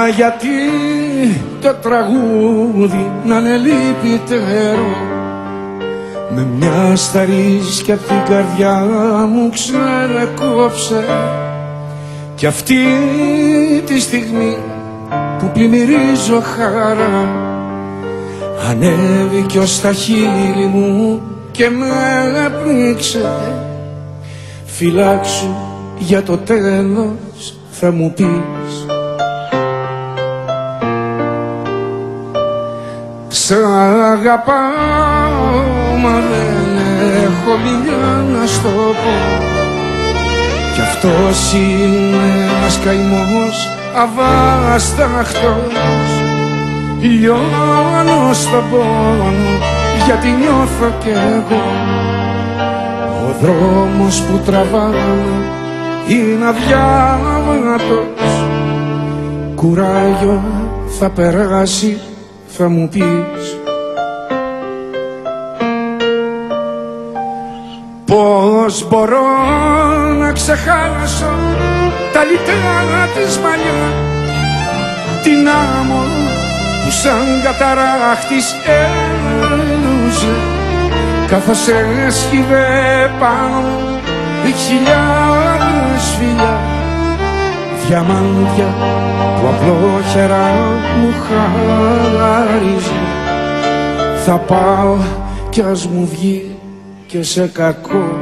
γιατί το τραγούδι να είναι λυπητερό, με μια σταρίσκια απ' την καρδιά μου ξερεκόψε. Κι αυτή τη στιγμή που πλημμυρίζω χαρά, ανέβηκε ως τα χείλη μου και με πνίξε. Φυλάξου για το τέλος θα μου πεις, σ' αγαπάω μα δεν έχω μιλιά να στο πω. Κι αυτός είναι ένας καημός αβάσταχτος. Λιώνω στον πόνο γιατί νιώθω κι εγώ. Ο δρόμος που τραβάμε είναι αδιάβατος. Κουράγιο θα περάσει θα μου πεις. Πώς μπορώ να ξεχάσω τα λιτρά της μαλλιά, την άμμο που σαν καταράχτης έλουζε, καθώς έσχιβε πάνω χιλιάδες φιλιά, διαμάντια που απλόχερα μου χάριζε. Θα πάω κι ας μου βγει και σε κακό.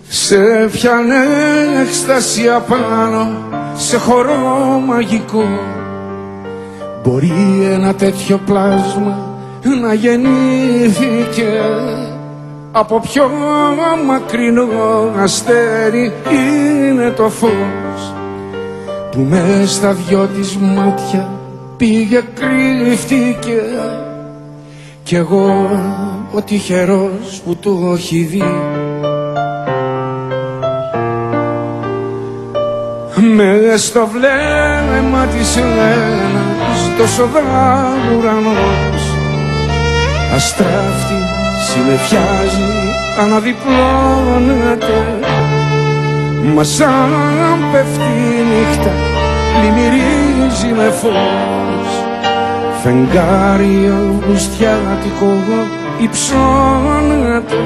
Σε πιάνε έκσταση απάνω σε χορό μαγικό. Μπορεί ένα τέτοιο πλάσμα να γεννήθηκε από πιο μακρινό αστέρι. Είναι το φως που μες στα δυο της μάτια πήγε κρύφτηκε. Κι εγώ ο τυχερός που το έχει δει. Μες στο βλέμμα της Ελένας τόσο ουρανός, αστράφτη συννεφιάζει, αναδιπλώνεται. Μα σαν πέφτει η νύχτα πλημμυρίζει με φως, φεγγάρι αυγουστιάτικο υψώνεται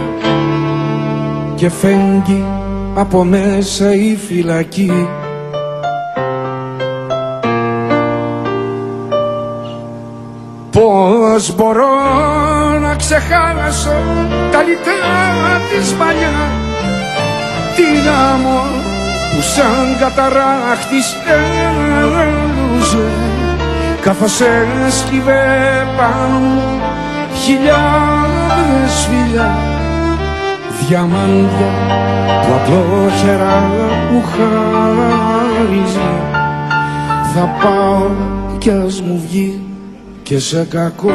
και φέγγει από μέσα η φυλακή. Πώς μπορώ να ξεχάσω τα λιτρά της μαλλιά, την άμμο που σαν καταράχτης έλουζε, καθώς έσκυβε πάνω χιλιάδες φιλιά, διαμάντια που απλόχερα μου χάριζε. Θα πάω κι ας μου βγει και σε κακό.